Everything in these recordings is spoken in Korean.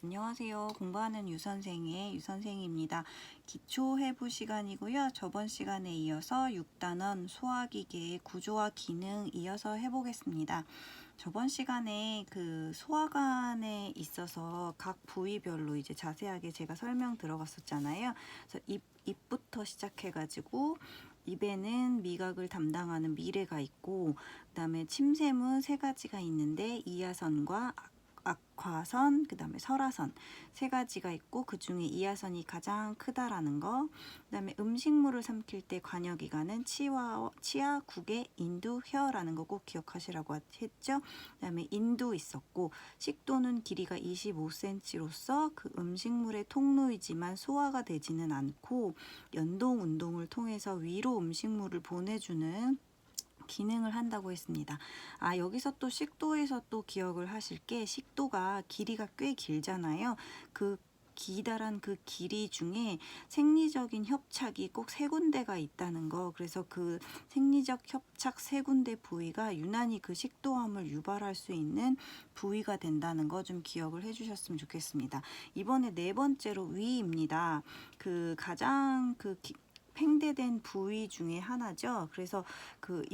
안녕하세요. 공부하는 유선생의 유선생입니다. 기초해부 시간이고요. 저번 시간에 이어서 6단원 소화기계의 구조와 기능 이어서 해보겠습니다. 저번 시간에 그 소화관에 있어서 각 부위별로 이제 자세하게 제가 설명 들어갔었잖아요. 그래서 입부터 시작해가지고 입에는 미각을 담당하는 미래가 있고, 그 다음에 침샘은 세 가지가 있는데 이하선과 악화선, 그 다음에 설화선 세 가지가 있고 그 중에 이하선이 가장 크다라는 거. 그 다음에 음식물을 삼킬 때 관여기관은 치아, 구개, 인두, 혀라는 거 꼭 기억하시라고 했죠. 그 다음에 인두 있었고, 식도는 길이가 25cm로서 그 음식물의 통로이지만 소화가 되지는 않고 연동 운동을 통해서 위로 음식물을 보내주는 기능을 한다고 했습니다. 여기서 또 식도에서 또 기억을 하실 게, 식도가 길이가 꽤 길잖아요. 그 기다란 그 길이 중에 생리적인 협착이 꼭 세 군데가 있다는 거. 그래서 그 생리적 협착 세 군데 부위가 유난히 그 식도암을 유발할 수 있는 부위가 된다는 거 좀 기억을 해주셨으면 좋겠습니다. 이번에 네 번째로 위입니다. 그 가장 팽대된 부위 중에 하나죠. 그래서 그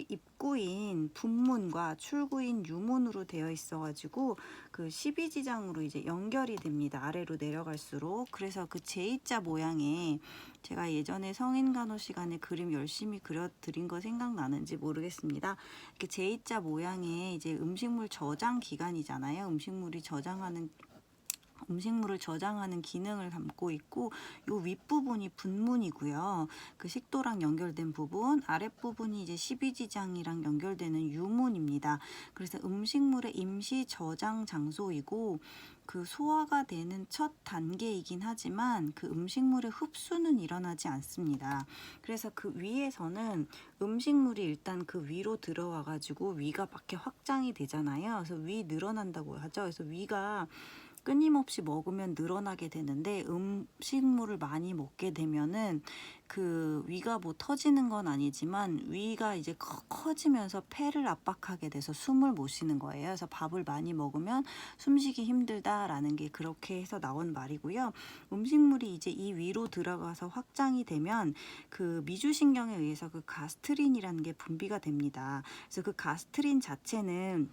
입구인 분문과 출구인 유문으로 되어 있어가지고 그 12지장으로 이제 연결이 됩니다. 아래로 내려갈수록. 그래서 그 J자 모양의, 제가 예전에 성인간호 시간에 그림 열심히 그려드린 거 생각나는지 모르겠습니다. 이렇게 J자 모양의 이제 음식물 저장 기관이잖아요. 음식물을 저장하는 기능을 담고 있고, 요 윗부분이 분문이고요. 그 식도랑 연결된 부분, 아랫부분이 이제 12지장이랑 연결되는 유문입니다. 그래서 음식물의 임시 저장 장소이고, 그 소화가 되는 첫 단계이긴 하지만 그 음식물의 흡수는 일어나지 않습니다. 그래서 그 위에서는 음식물이 일단 그 위로 들어와 가지고 위가 밖에 확장이 되잖아요. 그래서 위 늘어난다고 하죠. 그래서 위가 끊임없이 먹으면 늘어나게 되는데, 음식물을 많이 먹게 되면은 그 위가 뭐 터지는 건 아니지만 위가 이제 커지면서 폐를 압박하게 돼서 숨을 못 쉬는 거예요. 그래서 밥을 많이 먹으면 숨쉬기 힘들다라는 게 그렇게 해서 나온 말이고요. 음식물이 이제 이 위로 들어가서 확장이 되면 그 미주신경에 의해서 그 가스트린이라는 게 분비가 됩니다. 그래서 그 가스트린 자체는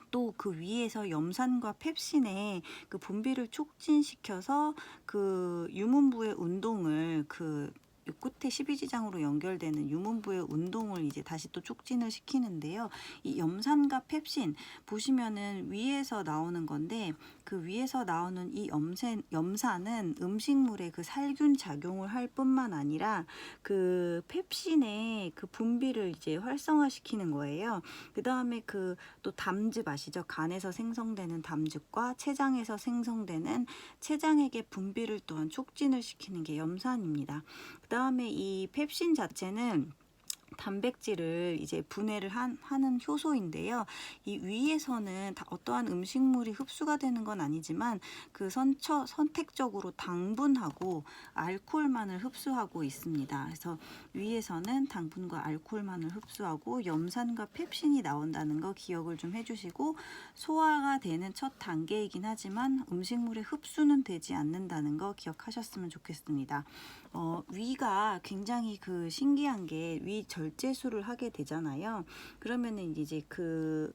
또 그 위에서 염산과 펩신의 그 분비를 촉진시켜서 그 유문부의 운동을, 그 끝에 12지장으로 연결되는 유문부의 운동을 이제 다시 또 촉진을 시키는데요. 이 염산과 펩신 보시면은 위에서 나오는 건데, 그 위에서 나오는 이 염산은 음식물에 그 살균 작용을 할 뿐만 아니라 그 펩신의 그 분비를 이제 활성화시키는 거예요. 그 다음에 그 또 담즙 아시죠? 간에서 생성되는 담즙과 췌장에서 생성되는 췌장액의 분비를 또한 촉진을 시키는 게 염산입니다. 그 다음에 이 펩신 자체는 단백질을 이제 분해를 하는 효소인데요. 이 위에서는 어떠한 음식물이 흡수가 되는 건 아니지만 그 선택적으로 당분하고 알코올만을 흡수하고 있습니다. 그래서 위에서는 당분과 알코올만을 흡수하고 염산과 펩신이 나온다는 거 기억을 좀 해주시고, 소화가 되는 첫 단계이긴 하지만 음식물의 흡수는 되지 않는다는 거 기억하셨으면 좋겠습니다. 위가 굉장히 그 신기한 게, 위 절제술을 하게 되잖아요. 그러면은 이제 그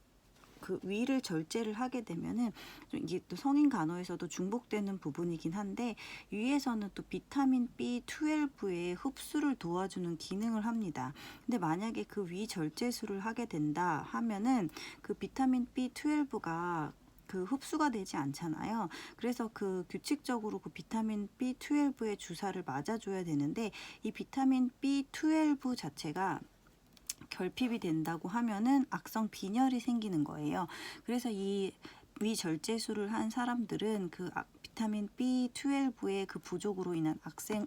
위를 절제를 하게 되면은 이게 또 성인 간호에서도 중복되는 부분이긴 한데, 위에서는 또 비타민 B12의 흡수를 도와주는 기능을 합니다. 근데 만약에 그 위 절제술을 하게 된다 하면은 그 비타민 B12가 그 흡수가 되지 않잖아요. 그래서 그 규칙적으로 그 비타민 B12의 주사를 맞아줘야 되는데, 이 비타민 B12 자체가 결핍이 된다고 하면은 악성 빈혈이 생기는 거예요. 그래서 이 위절제술을 한 사람들은 그 비타민 B12의 그 부족으로 인한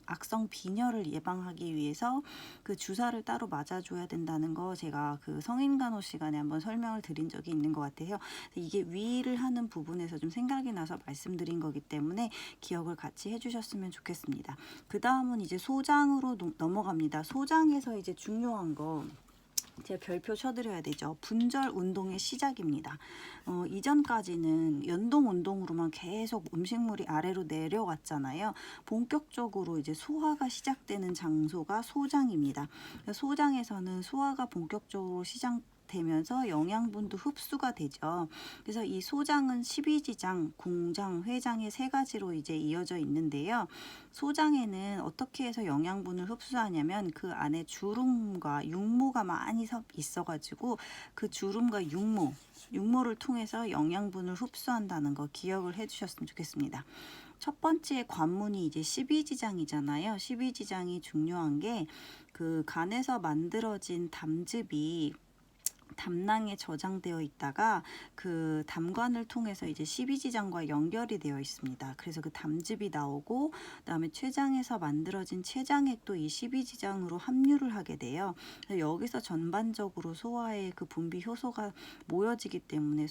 악성 빈혈을 예방하기 위해서 그 주사를 따로 맞아줘야 된다는 거 제가 그 성인간호 시간에 한번 설명을 드린 적이 있는 것 같아요. 이게 위를 하는 부분에서 좀 생각이 나서 말씀드린 거기 때문에 기억을 같이 해주셨으면 좋겠습니다. 그 다음은 이제 소장으로 넘어갑니다. 소장에서 이제 중요한 거, 제가 별표 쳐드려야 되죠. 분절 운동의 시작입니다. 이전까지는 연동 운동으로만 계속 음식물이 아래로 내려왔잖아요. 본격적으로 이제 소화가 시작되는 장소가 소장입니다. 소장에서는 소화가 본격적으로 되면서 영양분도 흡수가 되죠. 그래서 이 소장은 십이지장, 공장, 회장의 세 가지로 이제 이어져 있는데요. 소장에는 어떻게 해서 영양분을 흡수하냐면 그 안에 주름과 육모가 많이 있어가지고 그 주름과 육모를 통해서 영양분을 흡수한다는 거 기억을 해주셨으면 좋겠습니다. 첫 번째 관문이 이제 십이지장이잖아요. 십이지장이 중요한 게 그 간에서 만들어진 담즙이 담낭에 저장되어 있다가 그 담관을 통해서 이제 십이지장과 연결이 되어 있습니다. 그래서 그 담즙이 나오고 그다음에 췌장에서 만들어진 췌장액도 이 십이지장으로 함유를 하게 돼요. 그래서 여기서 전반적으로 소화의 그 분비 효소가 모여지기 때문에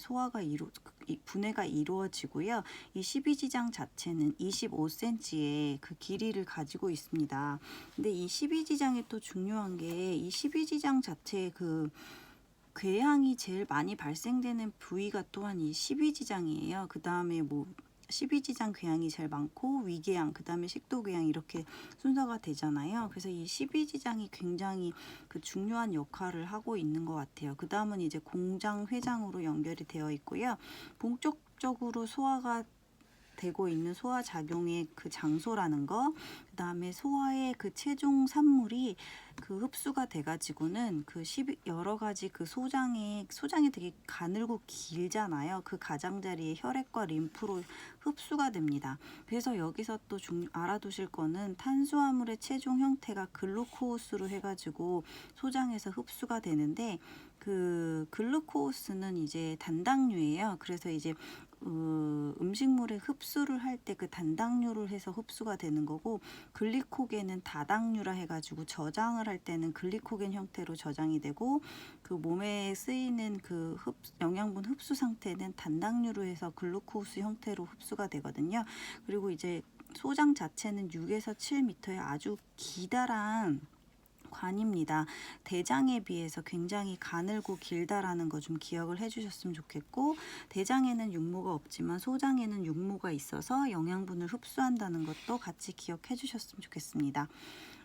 분해가 이루어지고요. 이 십이지장 자체는 25cm의 그 길이를 가지고 있습니다. 근데 이 십이지장이 또 중요한 게 이 십이지장 자체의 그 궤양이 제일 많이 발생되는 부위가 또한 이 십이지장이에요. 그 다음에 뭐 십이지장 궤양이 제일 많고 위궤양, 그 다음에 식도궤양 이렇게 순서가 되잖아요. 그래서 이 십이지장이 굉장히 그 중요한 역할을 하고 있는 것 같아요. 그 다음은 이제 공장, 회장으로 연결이 되어 있고요. 본격적으로 소화가 되고 있는 소화작용의 그 장소라는 거, 그 다음에 소화의 그 체중 산물이 그 흡수가 돼가지고는 그 여러 가지 그 소장이 되게 가늘고 길잖아요. 그 가장자리에 혈액과 림프로 흡수가 됩니다. 그래서 여기서 또 알아두실 거는 탄수화물의 최종 형태가 글루코스로 해가지고 소장에서 흡수가 되는데 그 글루코스는 이제 단당류예요. 그래서 이제 음식물에 흡수를 할 때 그 단당류를 해서 흡수가 되는 거고, 글리코겐은 다당류라 해가지고 저장을 할 때는 글리코겐 형태로 저장이 되고, 그 몸에 쓰이는 그 영양분 흡수 상태는 단당류로 해서 글루코스 형태로 흡수가 되거든요. 그리고 이제 소장 자체는 6에서 7m의 아주 기다란 관입니다. 대장에 비해서 굉장히 가늘고 길다라는 거 좀 기억을 해주셨으면 좋겠고, 대장에는 육모가 없지만 소장에는 육모가 있어서 영양분을 흡수한다는 것도 같이 기억해 주셨으면 좋겠습니다.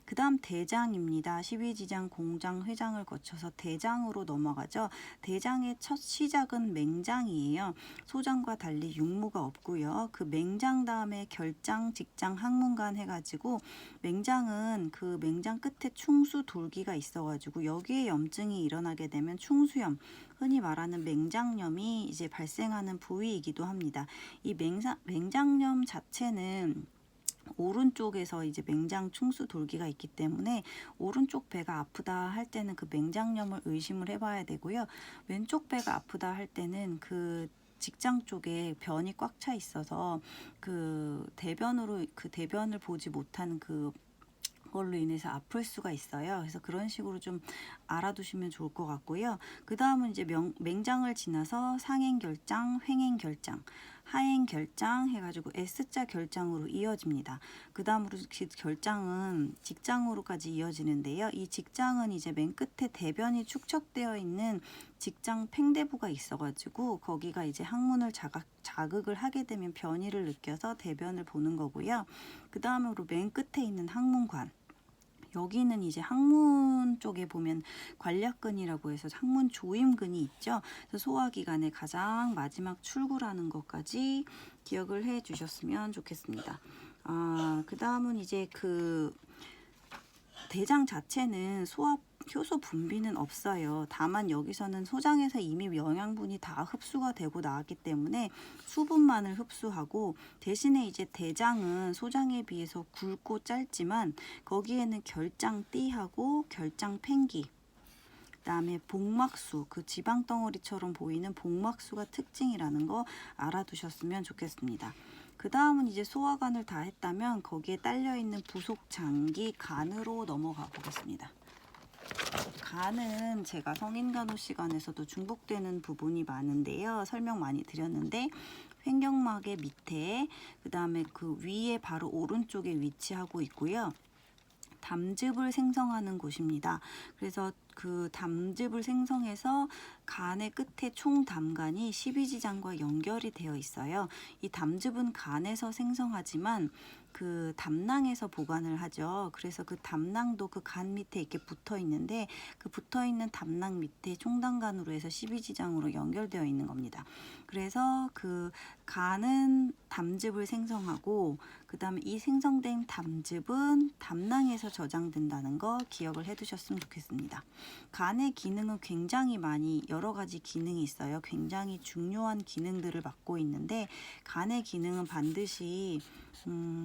그 다음 대장입니다. 십이지장, 공장, 회장을 거쳐서 대장으로 넘어가죠. 대장의 첫 시작은 맹장이에요. 소장과 달리 육모가 없고요. 그 맹장 다음에 결장, 직장, 항문관 해가지고, 맹장은 그 맹장 끝에 충수 돌기가 있어가지고 여기에 염증이 일어나게 되면 충수염, 흔히 말하는 맹장염이 이제 발생하는 부위이기도 합니다. 이 맹장염 자체는 오른쪽에서 이제 맹장 충수 돌기가 있기 때문에 오른쪽 배가 아프다 할 때는 그 맹장염을 의심을 해봐야 되고요. 왼쪽 배가 아프다 할 때는 그 직장 쪽에 변이 꽉 차 있어서 그 대변을 보지 못한 그걸로 인해서 아플 수가 있어요. 그래서 그런 식으로 좀 알아두시면 좋을 것 같고요. 그 다음은 이제 맹장을 지나서 상행결장, 횡행결장, 하행결장 해가지고 S자 결장으로 이어집니다. 그 다음으로 결장은 직장으로까지 이어지는데요. 이 직장은 이제 맨 끝에 대변이 축적되어 있는 직장 팽대부가 있어가지고 거기가 이제 항문을 자극을 하게 되면 변이를 느껴서 대변을 보는 거고요. 그 다음으로 맨 끝에 있는 항문관, 여기는 이제 항문 쪽에 보면 관략근이라고 해서 항문 조임근이 있죠. 그래서 소화기관의 가장 마지막 출구라는 것까지 기억을 해 주셨으면 좋겠습니다. 그 다음은 이제 그 대장 자체는 효소 분비는 없어요. 다만 여기서는 소장에서 이미 영양분이 다 흡수가 되고 나왔기 때문에 수분만을 흡수하고, 대신에 이제 대장은 소장에 비해서 굵고 짧지만 거기에는 결장띠하고 결장팽기, 그다음에 복막수, 그 지방 덩어리처럼 보이는 복막수가 특징이라는 거 알아두셨으면 좋겠습니다. 그 다음은 이제 소화관을 다 했다면 거기에 딸려있는 부속 장기 간으로 넘어가 보겠습니다. 간은 제가 성인간호 시간에서도 중복되는 부분이 많은데요. 설명 많이 드렸는데 횡격막의 밑에, 그 다음에 그 위에 바로 오른쪽에 위치하고 있고요. 담즙을 생성하는 곳입니다. 그래서 그 담즙을 생성해서 간의 끝에 총담간이 십이지장과 연결이 되어 있어요. 이 담즙은 간에서 생성하지만 그 담낭에서 보관을 하죠. 그래서 그 담낭도 그 간 밑에 이렇게 붙어 있는데 그 붙어 있는 담낭 밑에 총담간으로 해서 십이지장으로 연결되어 있는 겁니다. 그래서 그 간은 담즙을 생성하고 그 다음에 이 생성된 담즙은 담낭에서 저장된다는 거 기억을 해 두셨으면 좋겠습니다. 간의 기능은 굉장히 많이 여러 가지 기능이 있어요. 굉장히 중요한 기능들을 맡고 있는데 간의 기능은 반드시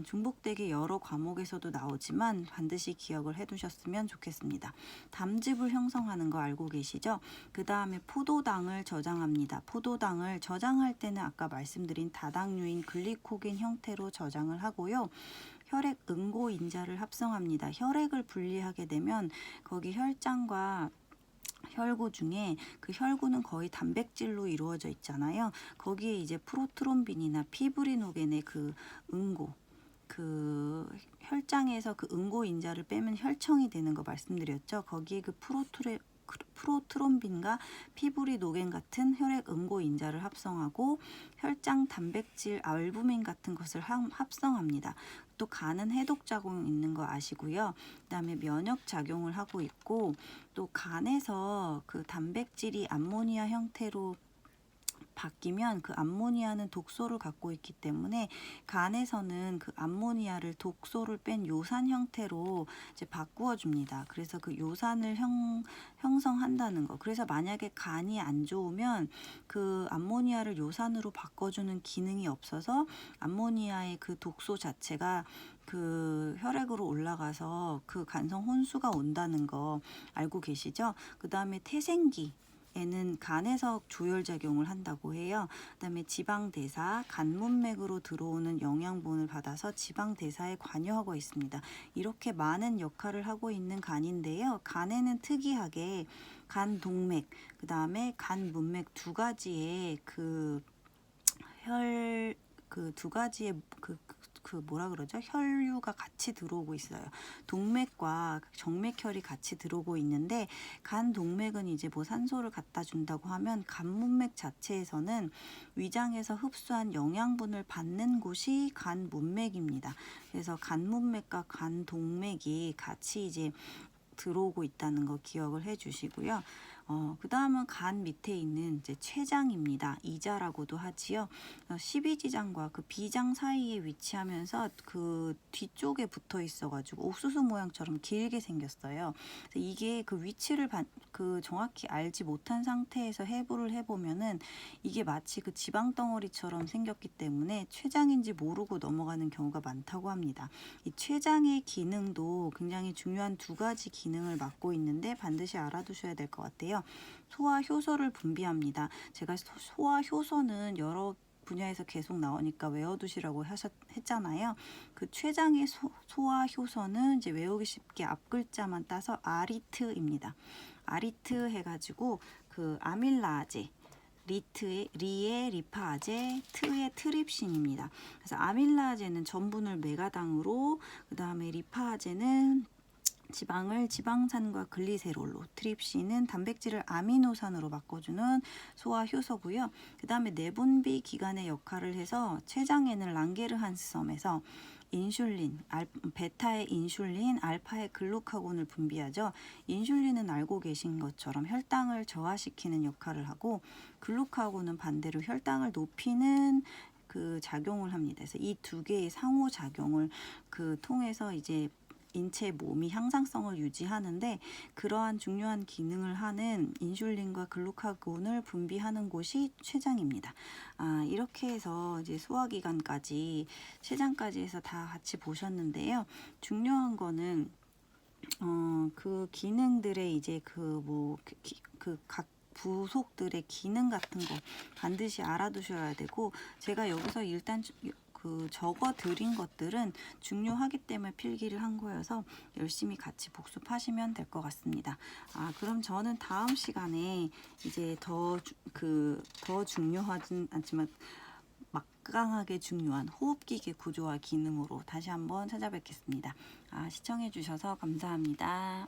중복되게 여러 과목에서도 나오지만 반드시 기억을 해 두셨으면 좋겠습니다. 담즙을 형성하는 거 알고 계시죠? 그 다음에 포도당을 저장합니다. 포도당을 저장할 때는 아까 말씀드린 다당류인 글리코겐 형태로 저장을 하고요. 혈액 응고인자를 합성합니다. 혈액을 분리하게 되면 거기 혈장과 혈구 중에 그 혈구는 거의 단백질로 이루어져 있잖아요. 거기에 이제 프로트롬빈이나 피브리노겐의 그 응고, 그 혈장에서 그 응고인자를 빼면 혈청이 되는 거 말씀드렸죠. 거기에 그 프로트롬빈과 피브리노겐 같은 혈액 응고인자를 합성하고 혈장 단백질 알부민 같은 것을 합성합니다. 또 간은 해독작용 있는 거 아시고요. 그 다음에 면역작용을 하고 있고 또 간에서 그 단백질이 암모니아 형태로 바뀌면 그 암모니아는 독소를 갖고 있기 때문에 간에서는 그 암모니아를 독소를 뺀 요산 형태로 이제 바꾸어 줍니다. 그래서 그 요산을 형성한다는 거. 그래서 만약에 간이 안 좋으면 그 암모니아를 요산으로 바꿔주는 기능이 없어서 암모니아의 그 독소 자체가 그 혈액으로 올라가서 그 간성 혼수가 온다는 거 알고 계시죠? 그 다음에 태생기 에는 간에서 조혈작용을 한다고 해요. 그 다음에 지방대사, 간문맥으로 들어오는 영양분을 받아서 지방대사에 관여하고 있습니다. 이렇게 많은 역할을 하고 있는 간인데요. 간에는 특이하게 간동맥, 그 다음에 간문맥 두 가지의 두 가지의 뭐라 그러죠? 혈류가 같이 들어오고 있어요. 동맥과 정맥혈이 같이 들어오고 있는데 간 동맥은 이제 뭐 산소를 갖다 준다고 하면 간문맥 자체에서는 위장에서 흡수한 영양분을 받는 곳이 간문맥입니다. 그래서 간문맥과 간동맥이 같이 이제 들어오고 있다는 거 기억을 해 주시고요. 그 다음은 간 밑에 있는 이제 췌장입니다. 이자라고도 하지요. 십이지장과 그 비장 사이에 위치하면서 그 뒤쪽에 붙어 있어가지고 옥수수 모양처럼 길게 생겼어요. 이게 그 위치를 그 정확히 알지 못한 상태에서 해부를 해보면은 이게 마치 그 지방 덩어리처럼 생겼기 때문에 췌장인지 모르고 넘어가는 경우가 많다고 합니다. 이 췌장의 기능도 굉장히 중요한 두 가지 기능을 맡고 있는데 반드시 알아두셔야 될 것 같아요. 소화 효소를 분비합니다. 제가 소화 효소는 여러 분야에서 계속 나오니까 외워두시라고 했잖아요. 그 췌장의 소화 효소는 이제 외우기 쉽게 앞 글자만 따서 아리트입니다. 아리트 해가지고 그 아밀라제, 리에 리파아제, 트에 트립신입니다. 그래서 아밀라제는 전분을 메가당으로, 그 다음에 리파아제는 지방을 지방산과 글리세롤로, 트립신은 단백질을 아미노산으로 바꿔주는 소화 효소고요. 그 다음에 내분비 기관의 역할을 해서 췌장에는 랑게르한스섬에서 인슐린, 베타의 인슐린, 알파의 글루카곤을 분비하죠. 인슐린은 알고 계신 것처럼 혈당을 저하시키는 역할을 하고 글루카곤은 반대로 혈당을 높이는 그 작용을 합니다. 그래서 이 두 개의 상호작용을 통해서 이제 인체 몸이 향상성을 유지하는데 그러한 중요한 기능을 하는 인슐린과 글루카곤을 분비하는 곳이 췌장입니다. 이렇게 해서 이제 소화기관까지 췌장까지 해서 다 같이 보셨는데요. 중요한 거는 그 기능들의 이제 각 부속들의 기능 같은 거 반드시 알아두셔야 되고 제가 여기서 일단 적어 드린 것들은 중요하기 때문에 필기를 한 거여서 열심히 같이 복습하시면 될 것 같습니다. 그럼 저는 다음 시간에 이제 더 중요하진 않지만 막강하게 중요한 호흡기계 구조와 기능으로 다시 한번 찾아뵙겠습니다. 시청해 주셔서 감사합니다.